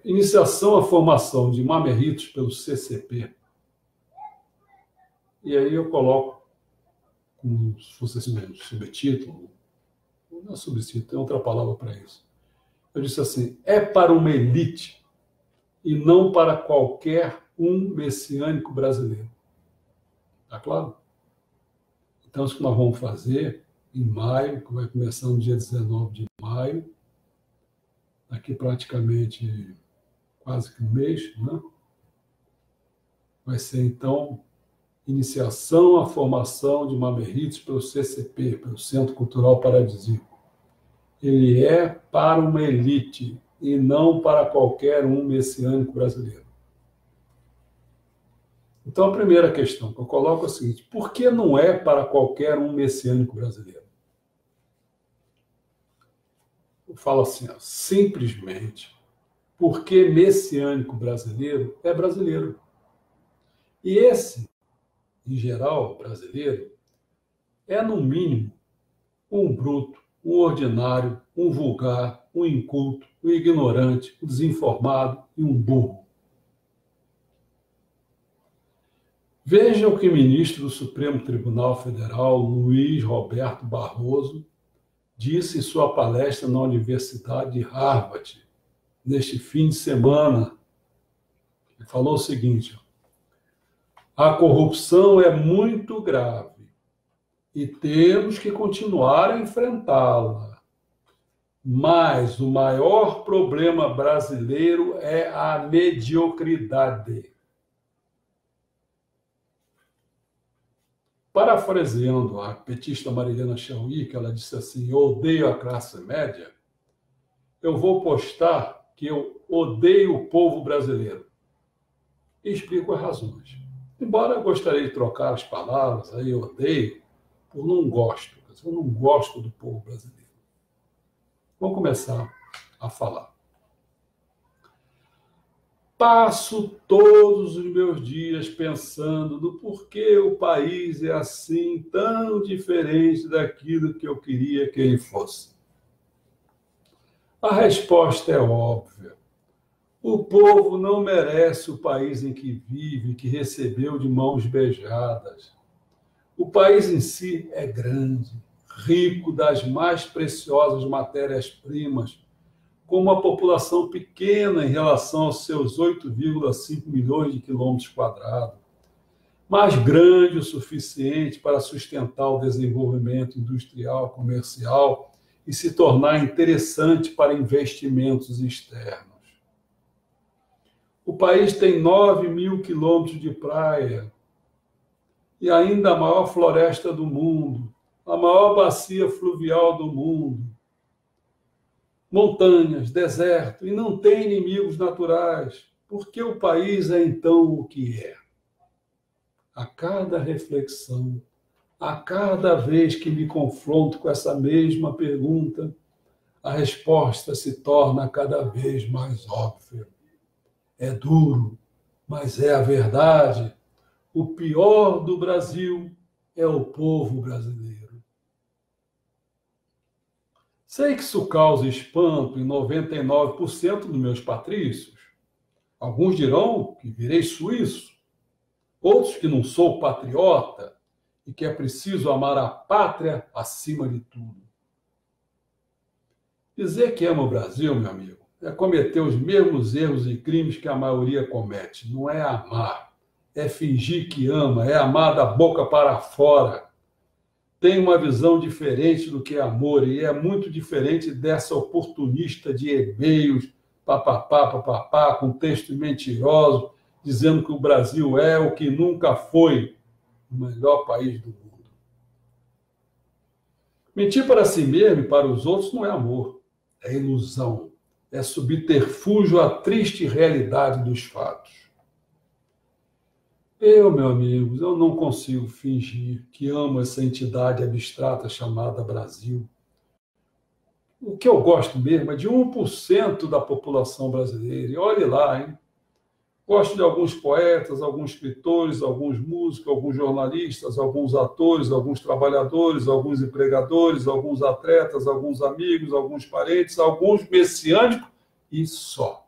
iniciação à formação de mamerritos pelo CCP. E aí eu coloco, como se fosse assim mesmo, subtítulo, não é subtítulo, tem outra palavra para isso. Eu disse assim, é para uma elite e não para qualquer um messiânico brasileiro. Tá claro? Então, isso que nós vamos fazer em maio, que vai começar no dia 19 de maio, daqui praticamente quase que um mês, né? Vai ser, então, iniciação à formação de mamerritos pelo CCP, pelo Centro Cultural Paradisíaco. Ele é para uma elite e não para qualquer um messiânico brasileiro. Então, a primeira questão que eu coloco é a seguinte, por que não é para qualquer um messiânico brasileiro? Eu falo assim, ó, simplesmente porque messiânico brasileiro é brasileiro. E esse, em geral, brasileiro, é, no mínimo, um bruto, um ordinário, um vulgar, um inculto, um ignorante, um desinformado e um burro. Veja o que o ministro do Supremo Tribunal Federal, Luiz Roberto Barroso, disse em sua palestra na Universidade de Harvard, neste fim de semana. Ele falou o seguinte, a corrupção é muito grave e temos que continuar a enfrentá-la. Mas o maior problema brasileiro é a mediocridade. Parafraseando a petista Marilena Chauí, que ela disse assim, eu odeio a classe média, eu vou postar que eu odeio o povo brasileiro. E explico as razões. Embora eu gostaria de trocar as palavras, aí eu odeio, por não gosto. Eu não gosto do povo brasileiro. Vamos começar a falar. Passo todos os meus dias pensando no porquê o país é assim, tão diferente daquilo que eu queria que ele fosse. A resposta é óbvia. O povo não merece o país em que vive, que recebeu de mãos beijadas. O país em si é grande, rico das mais preciosas matérias-primas, com uma população pequena em relação aos seus 8,5 milhões de quilômetros quadrados, mas grande o suficiente para sustentar o desenvolvimento industrial, comercial e se tornar interessante para investimentos externos. O país tem 9 mil quilômetros de praia e ainda a maior floresta do mundo, a maior bacia fluvial do mundo, montanhas, deserto, e não tem inimigos naturais. Por que o país é então o que é? A cada reflexão, a cada vez que me confronto com essa mesma pergunta, a resposta se torna cada vez mais óbvia. É duro, mas é a verdade. O pior do Brasil é o povo brasileiro. Sei que isso causa espanto em 99% dos meus patrícios. Alguns dirão que virei suíço, outros que não sou patriota e que é preciso amar a pátria acima de tudo. Dizer que ama o Brasil, meu amigo, é cometer os mesmos erros e crimes que a maioria comete. Não é amar, é fingir que ama, é amar da boca para fora. Tem uma visão diferente do que é amor e é muito diferente dessa oportunista de e-mails, papapá, com texto mentiroso, dizendo que o Brasil é o que nunca foi o melhor país do mundo. Mentir para si mesmo e para os outros não é amor, é ilusão, é subterfúgio à triste realidade dos fatos. Meu amigo, eu não consigo fingir que amo essa entidade abstrata chamada Brasil. O que eu gosto mesmo é de 1% da população brasileira. E olhe lá, hein? Gosto de alguns poetas, alguns escritores, alguns músicos, alguns jornalistas, alguns atores, alguns trabalhadores, alguns empregadores, alguns atletas, alguns amigos, alguns parentes, alguns messiânicos e só.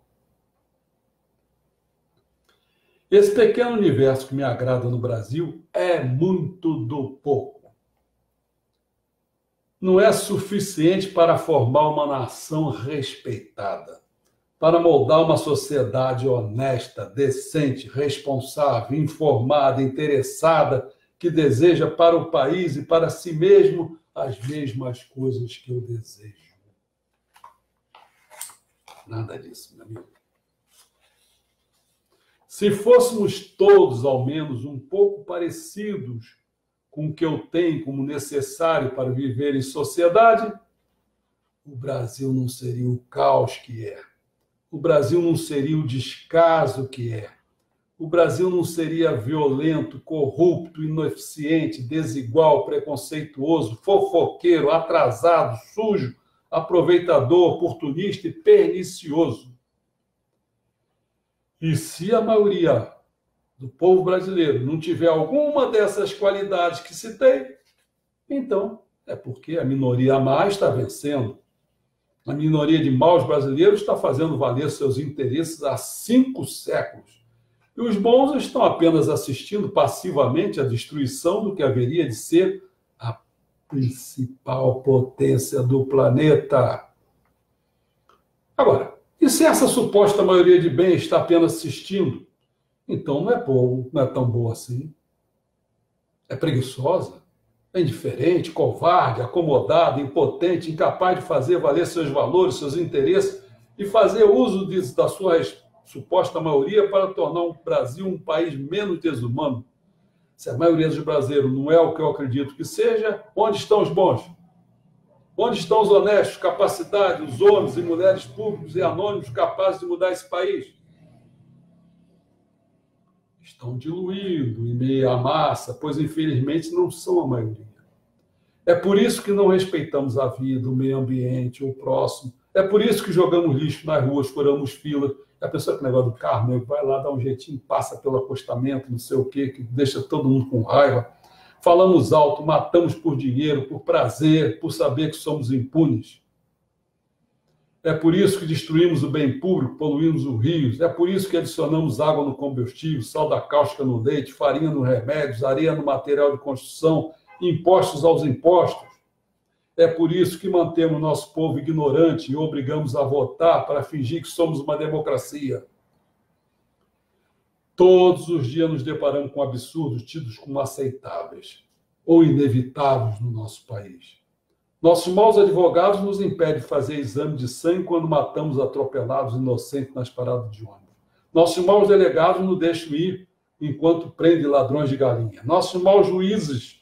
Esse pequeno universo que me agrada no Brasil é muito do pouco. Não é suficiente para formar uma nação respeitada, para moldar uma sociedade honesta, decente, responsável, informada, interessada, que deseja para o país e para si mesmo as mesmas coisas que eu desejo. Nada disso, meu amigo. Se fôssemos todos, ao menos, um pouco parecidos com o que eu tenho como necessário para viver em sociedade, o Brasil não seria o caos que é. O Brasil não seria o descaso que é. O Brasil não seria violento, corrupto, ineficiente, desigual, preconceituoso, fofoqueiro, atrasado, sujo, aproveitador, oportunista e pernicioso. E se a maioria do povo brasileiro não tiver alguma dessas qualidades que citei, então é porque a minoria a mais está vencendo. A minoria de maus brasileiros está fazendo valer seus interesses há 5 séculos. E os bons estão apenas assistindo passivamente à destruição do que haveria de ser a principal potência do planeta. Agora, e se essa suposta maioria de bem está apenas assistindo? Então não é bom, não é tão boa assim. É preguiçosa, é indiferente, covarde, acomodada, impotente, incapaz de fazer valer seus valores, seus interesses e fazer uso da sua suposta maioria para tornar o Brasil um país menos desumano. Se a maioria dos brasileiros não é o que eu acredito que seja, onde estão os bons? Onde estão os honestos, capacitados, os homens e mulheres públicos e anônimos capazes de mudar esse país? Estão diluindo em meio à massa, pois infelizmente não são a maioria. É por isso que não respeitamos a vida, o meio ambiente, o próximo. É por isso que jogamos lixo nas ruas, furamos filas. A pessoa que negócio do carro, né, vai lá, dá um jeitinho, passa pelo acostamento, não sei o quê, que deixa todo mundo com raiva. Falamos alto, matamos por dinheiro, por prazer, por saber que somos impunes. É por isso que destruímos o bem público, poluímos os rios. É por isso que adicionamos água no combustível, sal da cáustica no leite, farinha nos remédios, areia no material de construção, impostos aos impostos. É por isso que mantemos nosso povo ignorante e obrigamos a votar para fingir que somos uma democracia. Todos os dias nos deparamos com absurdos tidos como aceitáveis ou inevitáveis no nosso país. Nossos maus advogados nos impedem de fazer exame de sangue quando matamos atropelados inocentes nas paradas de ônibus. Nossos maus delegados nos deixam ir enquanto prendem ladrões de galinha. Nossos maus juízes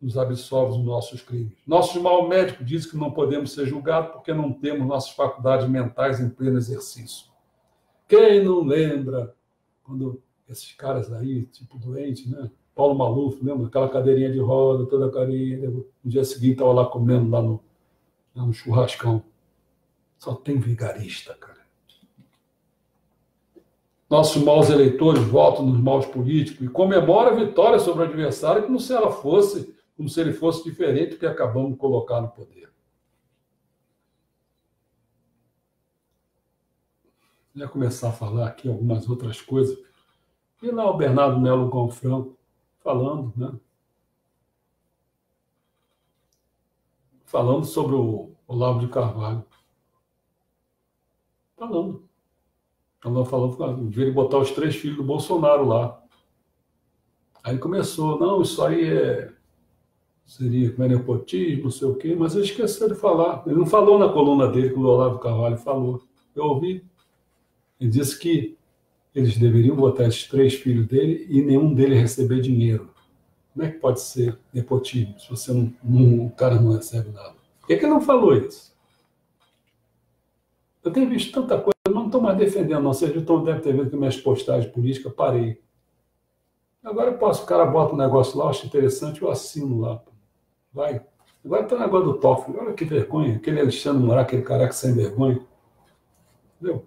nos absolvem dos nossos crimes. Nossos maus médicos dizem que não podemos ser julgados porque não temos nossas faculdades mentais em pleno exercício. Quem não lembra quando esses caras aí, tipo doente, né? Paulo Maluf, lembra? Aquela cadeirinha de roda, toda carinha. No dia seguinte estava lá comendo lá no churrascão. Só tem vigarista, cara. Nossos maus eleitores votam nos maus políticos e comemoram a vitória sobre o adversário como se ele fosse diferente do que acabamos de colocar no poder. Eu ia começar a falar aqui algumas outras coisas. E lá o Bernardo Melo Gonfranco falando, né? Falando sobre o Olavo de Carvalho. Falando, devia ele botar os 3 filhos do Bolsonaro lá. Aí começou, não, isso aí seria nepotismo, não sei o quê, mas ele esqueceu de falar. Ele não falou na coluna dele que o Olavo de Carvalho falou. Eu ouvi. Ele disse que eles deveriam botar esses 3 filhos dele e nenhum deles receber dinheiro. Como é que pode ser nepotismo se você o cara não recebe nada? Por que ele não falou isso? Eu tenho visto tanta coisa, eu não estou mais defendendo, não. Vocês então devem ter visto que minhas postagens políticas, parei. Agora eu posso, o cara bota um negócio lá, eu acho interessante, eu assino lá. Vai. Agora está o negócio do Toffoli. Olha que vergonha. Aquele Alexandre Moraes, aquele careca sem vergonha. Entendeu?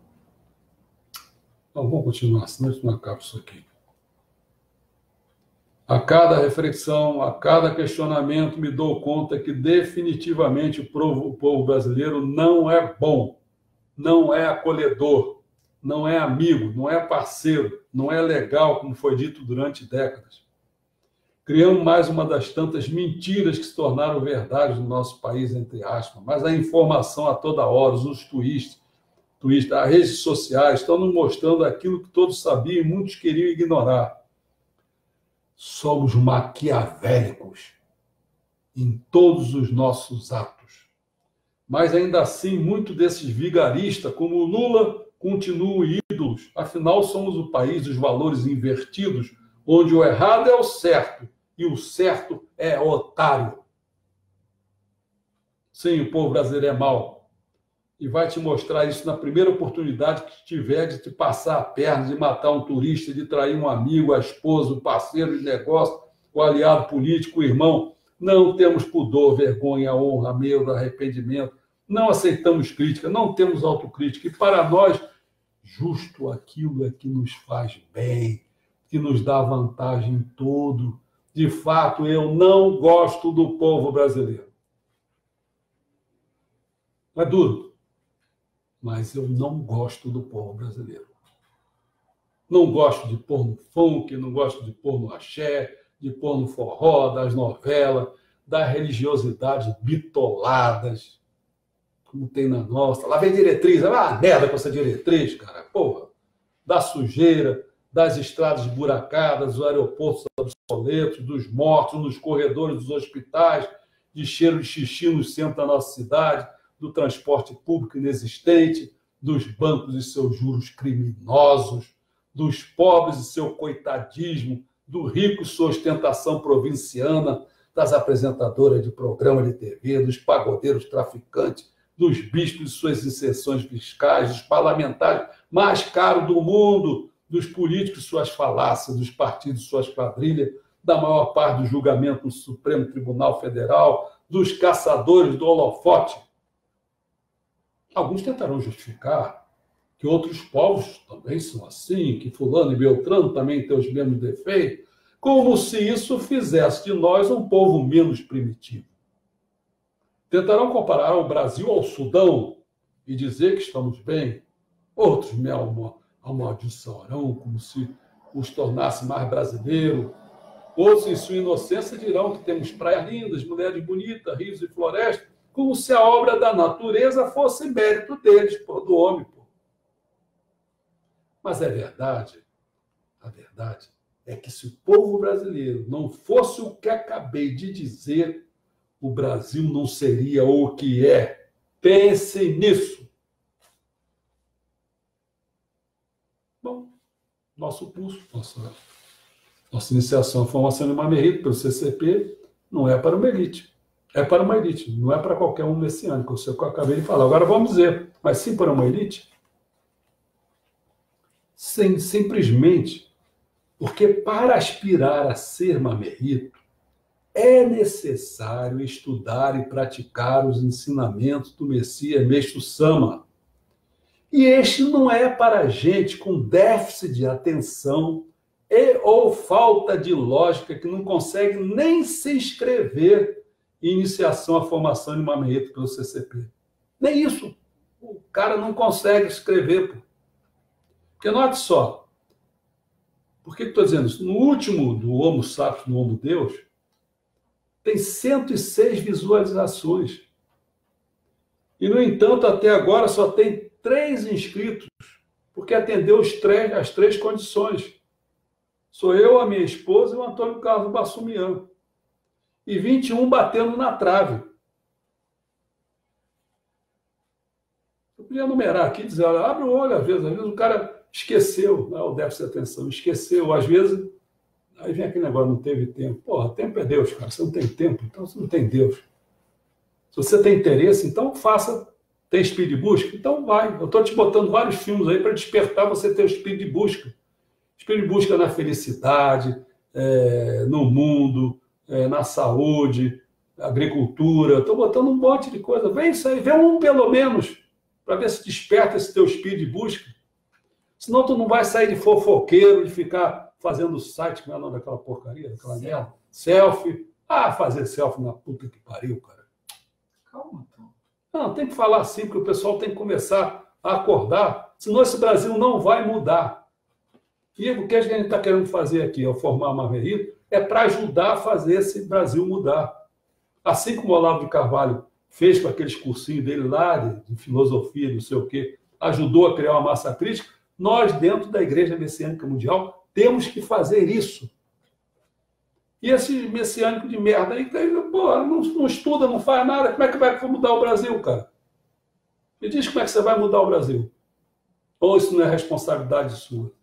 Então, vamos continuar, senão a gente não acaba isso aqui. A cada reflexão, a cada questionamento, me dou conta que definitivamente o povo brasileiro não é bom, não é acolhedor, não é amigo, não é parceiro, não é legal, como foi dito durante décadas. Criamos mais uma das tantas mentiras que se tornaram verdade no nosso país, entre aspas. Mas a informação a toda hora, os tweets, as redes sociais estão nos mostrando aquilo que todos sabiam e muitos queriam ignorar. Somos maquiavélicos em todos os nossos atos. Mas ainda assim, muitos desses vigaristas, como o Lula, continuam ídolos. Afinal, somos o país dos valores invertidos, onde o errado é o certo e o certo é otário. Sim, o povo brasileiro é mau. E vai te mostrar isso na primeira oportunidade que tiver de te passar a perna, de matar um turista, de trair um amigo, a esposa, o parceiro de negócio, o aliado político, o irmão. Não temos pudor, vergonha, honra, medo, arrependimento. Não aceitamos crítica, não temos autocrítica. E para nós, justo aquilo é que nos faz bem, que nos dá vantagem em tudo. De fato, eu não gosto do povo brasileiro. É duro, mas eu não gosto do povo brasileiro. Não gosto de pôr no funk, não gosto de pôr no axé, de pôr no forró, das novelas, das religiosidades bitoladas, como tem na nossa. Lá vem diretriz, ah, merda com essa diretriz, cara, porra. Da sujeira, das estradas buracadas, dos aeroportos obsoletos, dos mortos nos corredores dos hospitais, de cheiro de xixi no centro da nossa cidade, do transporte público inexistente, dos bancos e seus juros criminosos, dos pobres e seu coitadismo, do rico e sua ostentação provinciana, das apresentadoras de programa de TV, dos pagodeiros traficantes, dos bispos e suas inserções fiscais, dos parlamentares mais caros do mundo, dos políticos e suas falácias, dos partidos e suas quadrilhas, da maior parte do julgamento no Supremo Tribunal Federal, dos caçadores do holofote. Alguns tentarão justificar que outros povos também são assim, que fulano e beltrano também têm os mesmos defeitos, como se isso fizesse de nós um povo menos primitivo. Tentarão comparar o Brasil ao Sudão e dizer que estamos bem. Outros me amaldiçoarão como se os tornasse mais brasileiros. Outros, em sua inocência, dirão que temos praias lindas, mulheres bonitas, rios e florestas, como se a obra da natureza fosse mérito deles, do homem. Mas é verdade, a verdade é que se o povo brasileiro não fosse o que acabei de dizer, o Brasil não seria o que é. Pense nisso. Bom, nosso curso, nossa iniciação à formação de Mamerito pelo CCP não é para uma elite. É para uma elite, não é para qualquer um messiânico, que eu acabei de falar. Agora vamos dizer, mas sim para uma elite? Sim, simplesmente porque para aspirar a ser mamerito é necessário estudar e praticar os ensinamentos do Messias Meixo Sama. E este não é para gente com déficit de atenção ou falta de lógica que não consegue nem se inscrever em iniciação à formação de mamerito pelo CCP. Nem isso. O cara não consegue escrever. Porque note só, por que estou dizendo isso? No último do Homo Sapiens, no Homo Deus, tem 106 visualizações. E, no entanto, até agora só tem 3 inscritos, porque atendeu as 3 condições. Sou eu, a minha esposa e o Antônio Carlos Bassumian. E 21 batendo na trave. Eu podia numerar aqui, dizer, olha, abre o olho, às vezes o cara esqueceu, o déficit de atenção, esqueceu, às vezes, aí vem aquele negócio, não teve tempo. Porra, tempo é Deus, cara, você não tem tempo, então você não tem Deus. Se você tem interesse, então faça, tem espírito de busca, então vai. Eu estou te botando vários filmes aí para despertar você ter o espírito de busca. Espírito de busca na felicidade, no mundo, na saúde, agricultura, estou botando um monte de coisa. Vem isso aí, vê um pelo menos, para ver se desperta esse teu espírito de busca. Senão tu não vai sair de fofoqueiro, de ficar fazendo site, como é o nome daquela porcaria, daquela merda? Selfie. Ah, fazer selfie na puta que pariu, cara. Calma, Tom. Não, tem que falar assim, porque o pessoal tem que começar a a acordar, senão esse Brasil não vai mudar. E o que a gente está querendo fazer aqui, ao formar a Marverito, é para ajudar a fazer esse Brasil mudar. Assim como o Olavo de Carvalho fez com aqueles cursinhos dele lá, de filosofia, não sei o quê, ajudou a criar uma massa crítica, nós, dentro da Igreja Messiânica Mundial, temos que fazer isso. E esse messiânico de merda aí, pô, não estuda, não faz nada, como é que vai mudar o Brasil, cara? Me diz como é que você vai mudar o Brasil. Ou isso não é responsabilidade sua?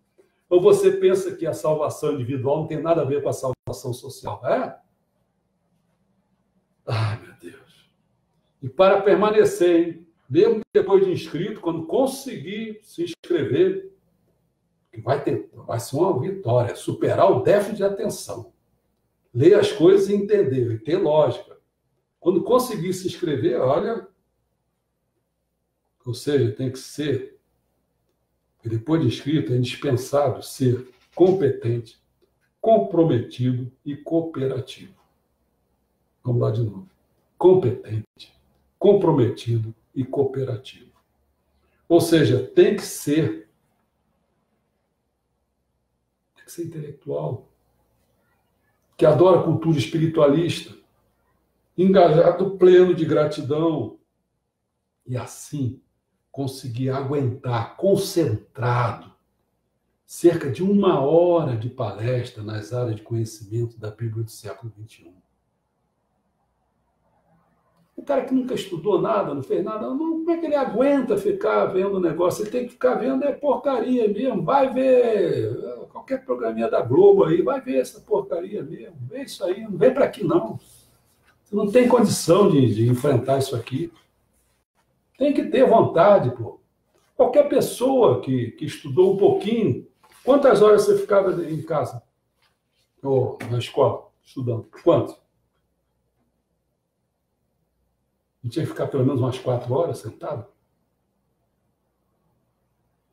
Ou você pensa que a salvação individual não tem nada a ver com a salvação social? É? Ai, meu Deus. E para permanecer, hein? Mesmo depois de inscrito, quando conseguir se inscrever, vai ser uma vitória, superar o déficit de atenção. Ler as coisas e entender, e ter lógica. Quando conseguir se inscrever, olha, ou seja, tem que ser, depois de inscrito, é indispensável ser competente, comprometido e cooperativo. Vamos lá de novo. Competente, comprometido e cooperativo. Ou seja, tem que ser intelectual, que adora cultura espiritualista, engajado, pleno de gratidão, e assim conseguir aguentar, concentrado, cerca de 1 hora de palestra nas áreas de conhecimento da Bíblia do século XXI. O cara que nunca estudou nada, não fez nada, como é que ele aguenta ficar vendo o negócio? Ele tem que ficar vendo porcaria mesmo. Vai ver qualquer programinha da Globo aí, vai ver essa porcaria mesmo. Vê isso aí, não vem para aqui não. Você não tem condição de enfrentar isso aqui. Tem que ter vontade, pô. Qualquer pessoa que estudou um pouquinho, quantas horas você ficava em casa? Ou na escola, estudando? Quanto? Não tinha que ficar pelo menos umas 4 horas sentado?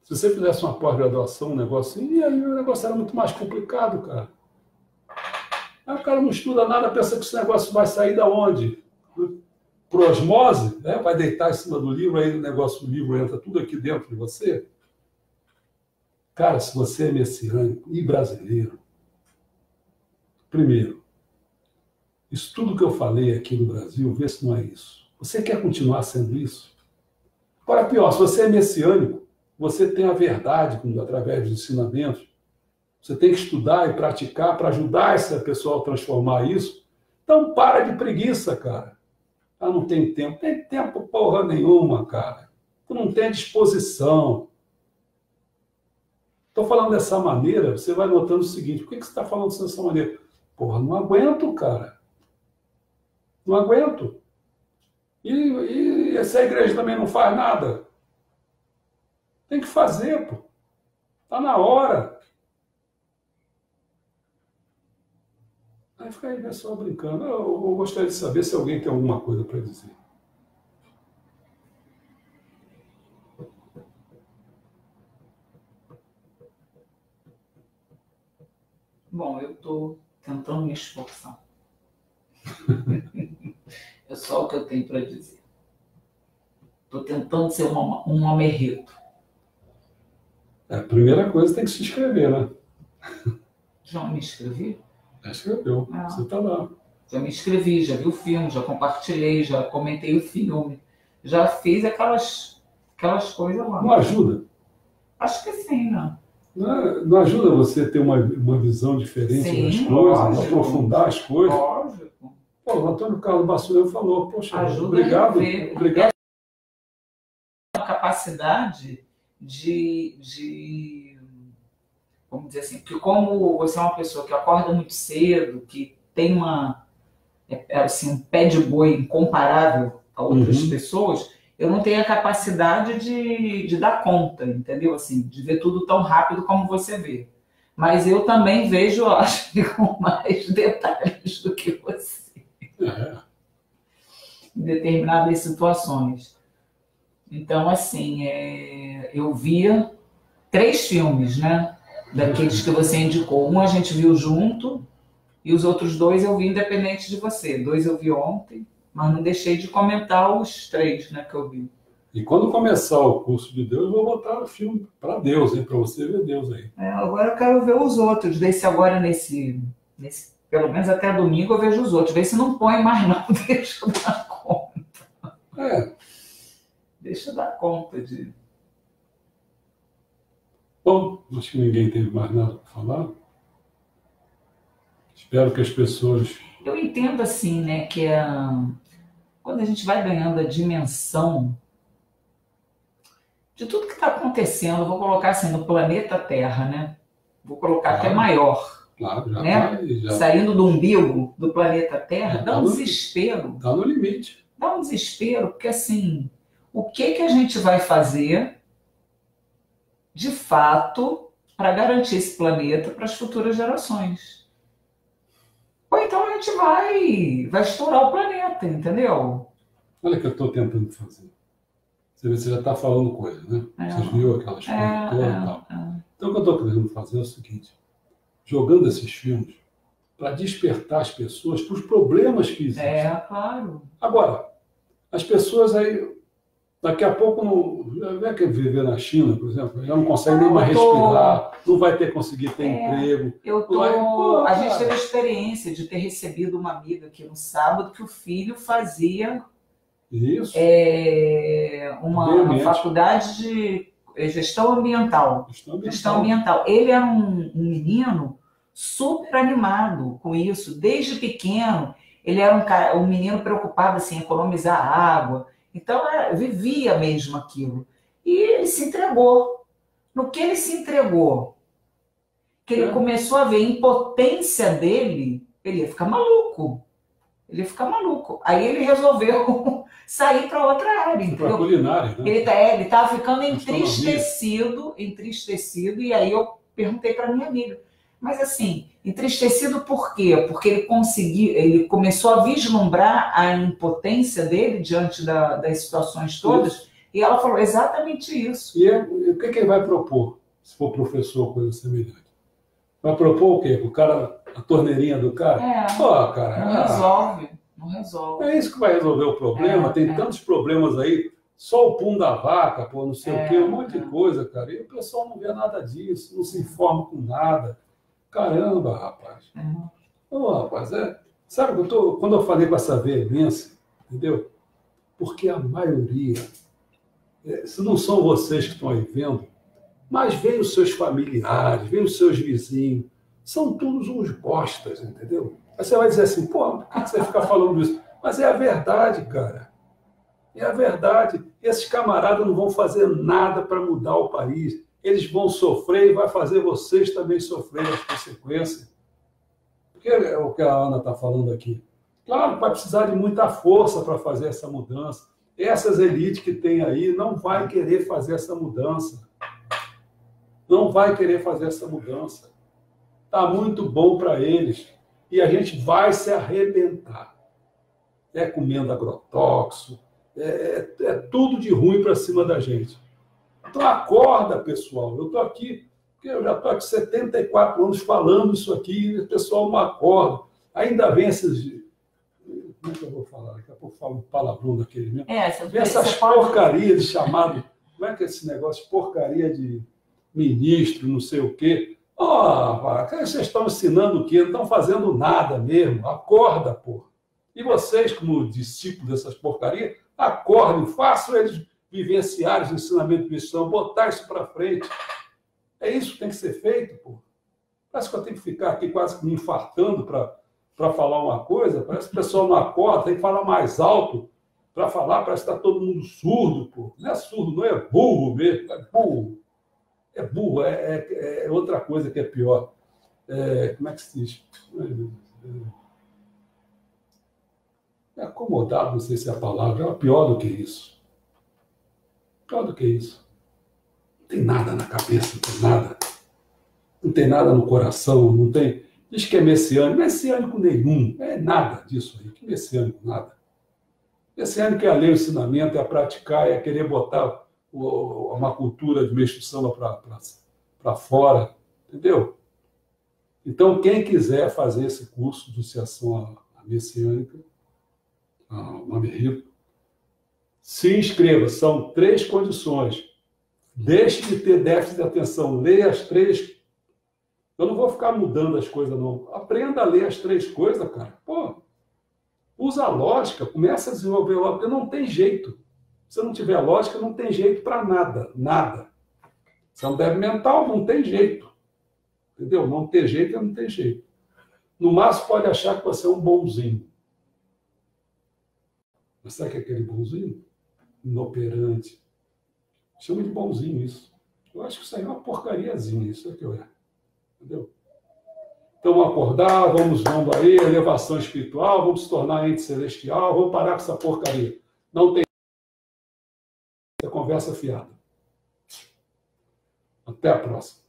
Se você fizesse uma pós-graduação, um negócio assim, e aí o negócio era muito mais complicado, cara. Aí o cara não estuda nada, pensa que esse negócio vai sair da onde? Por osmose, né? Vai deitar em cima do livro, aí o negócio do livro entra tudo aqui dentro de você. Cara, se você é messiânico e brasileiro, primeiro, isso tudo que eu falei aqui no Brasil, vê se não é isso. Você quer continuar sendo isso? Agora, pior, se você é messiânico, você tem a verdade através dos ensinamentos, você tem que estudar e praticar para ajudar essa pessoa a transformar isso. Então, para de preguiça, cara. Ah, não tem tempo. Tem tempo porra nenhuma, cara. Tu não tem disposição. Estou falando dessa maneira, você vai notando o seguinte, por que você está falando dessa maneira? Porra, não aguento, cara. Não aguento. E essa igreja também não faz nada. Tem que fazer, pô. Está na hora. Aí fica aí só brincando. Eu gostaria de saber se alguém tem alguma coisa para dizer. Bom, eu estou tentando me esforçar. É só o que eu tenho para dizer. Estou tentando ser um Marverito. A primeira coisa tem que se inscrever, né? Já me inscrevi? Já escreveu. Você está lá. Já me inscrevi, já vi o filme, já compartilhei, já comentei o filme. Já fiz aquelas coisas lá. Não ajuda? Acho que sim, né? Não ajuda você a ter uma visão diferente das coisas, lógico, aprofundar as coisas? Lógico. Pô, o Antônio Carlos Bassoeiro falou, poxa, ajuda obrigado. A capacidade de, vamos dizer assim, porque como você é uma pessoa que acorda muito cedo, que tem assim, um pé de boi incomparável a outras pessoas, eu não tenho a capacidade de dar conta, entendeu? Assim, de ver tudo tão rápido como você vê. Mas eu também vejo, acho que com mais detalhes do que você. Em determinadas situações. Então, assim, eu via 3 filmes, né? Daqueles que você indicou. Um a gente viu junto e os outros 2 eu vi independente de você. 2 eu vi ontem, mas não deixei de comentar os 3, né, que eu vi. E quando começar o curso de Deus, eu vou botar o filme para Deus, hein? Para você ver Deus aí. Agora eu quero ver os outros, ver se agora pelo menos até domingo eu vejo os outros, ver se não põe mais não, deixa eu dar conta. Deixa eu dar conta de... Bom, acho que ninguém teve mais nada para falar. Espero que as pessoas... Eu entendo assim, né, que quando a gente vai ganhando a dimensão de tudo que está acontecendo, eu vou colocar assim, no planeta Terra, né? Vou colocar até maior. Claro, já né? Saindo do umbigo do planeta Terra, dá um desespero. Está no limite. Dá um desespero, porque assim, o que a gente vai fazer, de fato, para garantir esse planeta para as futuras gerações? Ou então a gente vai estourar o planeta, entendeu? Olha o que eu estou tentando fazer. Você vê, você já está falando coisa, né? Você viu aquelas coisas todas e tal. Então, o que eu estou querendo fazer é o seguinte: jogando esses filmes para despertar as pessoas para os problemas que existem. Claro. Agora, as pessoas aí, daqui a pouco, não é que viver na China, por exemplo, já não consegue nem mais respirar, não vai conseguir ter emprego. A gente teve a experiência de ter recebido uma amiga aqui no sábado que o filho fazia uma faculdade de gestão ambiental. Gestão ambiental. Ele era um menino super animado com isso, desde pequeno. Ele era um menino preocupado assim, em economizar água. Então, vivia mesmo aquilo. E ele se entregou. No que ele se entregou, que ele começou a ver a impotência dele, ele ia ficar maluco. Ele ia ficar maluco. Aí ele resolveu sair para outra área, entendeu? Para culinária, né? Ele estava ficando entristecido, e aí eu perguntei para minha amiga. Mas assim, entristecido por quê? Porque ele começou a vislumbrar a impotência dele diante das situações todas, e ela falou exatamente isso. E o que ele vai propor, se for professor, coisa semelhante? Vai propor o quê? O cara, a torneirinha do cara? Não resolve. É isso que vai resolver o problema. Tem tantos problemas aí, só o pum da vaca, não sei o quê, um monte de coisa, cara. E o pessoal não vê nada disso, não se informa com nada. Caramba, rapaz. Rapaz, sabe, quando eu falei com essa veemência, entendeu? Porque a maioria, se não são vocês que estão aí vendo, mas vem os seus familiares, vem os seus vizinhos, são todos uns bostas, entendeu? Aí você vai dizer assim, por que você fica falando isso? Mas é a verdade, cara. É a verdade. Esses camaradas não vão fazer nada para mudar o país. Eles vão sofrer e vai fazer vocês também sofrerem as consequências. Porque é o que a Ana está falando aqui. Claro, vai precisar de muita força para fazer essa mudança. Essas elites que tem aí não vai querer fazer essa mudança. Não vai querer fazer essa mudança. Está muito bom para eles. E a gente vai se arrebentar. Comendo agrotóxico, tudo de ruim para cima da gente. Então acorda, pessoal. Eu estou aqui, porque eu já estou aqui 74 anos falando isso aqui, e o pessoal não acorda. Ainda vem esses... Como é que eu vou falar? Daqui a pouco eu falo um palavrão daquele mesmo. Vem essas porcarias de chamado... Como é que é esse negócio? Porcaria de ministro, não sei o quê. Vocês estão ensinando o quê? Não estão fazendo nada mesmo. Acorda, porra. E vocês, como discípulos dessas porcarias, acordem, façam eles vivenciarem os ensinamentos cristãos, botar isso para frente. É isso que tem que ser feito, pô. Parece que eu tenho que ficar aqui quase me infartando para falar uma coisa. Parece que o pessoal não acorda, tem que falar mais alto para falar, parece que está todo mundo surdo, pô. Não é surdo, não, é burro mesmo, é burro. É burro, é outra coisa que é pior. Como é que se diz? Acomodado, não sei se é a palavra, é pior do que isso. Pior do que isso. Não tem nada na cabeça, não tem nada. Não tem nada no coração, não tem... Diz que é messiânico. Messiânico nenhum. É nada disso aí. Que messiânico, nada. Messiânico é a ler o ensinamento, é a praticar, é querer botar uma cultura de meio-samba para fora. Entendeu? Então, quem quiser fazer esse curso de iniciação à messiânica, a Nome Rico, Se inscreva. São 3 condições. Deixe de ter déficit de atenção. Leia as 3. Eu não vou ficar mudando as coisas, não. Aprenda a ler as 3 coisas, cara. Pô, usa a lógica. Começa a desenvolver lógica. Porque não tem jeito. Se não tiver lógica, não tem jeito para nada. Nada. Se é um débil mental, não tem jeito. Entendeu? Não ter jeito é não ter jeito. No máximo, pode achar que você é um bonzinho. Mas sabe que é aquele bonzinho? Inoperante. Chama de bonzinho isso. Eu acho que isso aí é uma porcariazinha, isso é que eu é. Entendeu? Então, vamos acordar, vamos aí, elevação espiritual, vamos se tornar ente celestial, vamos parar com essa porcaria. Não tem conversa fiada. Até a próxima.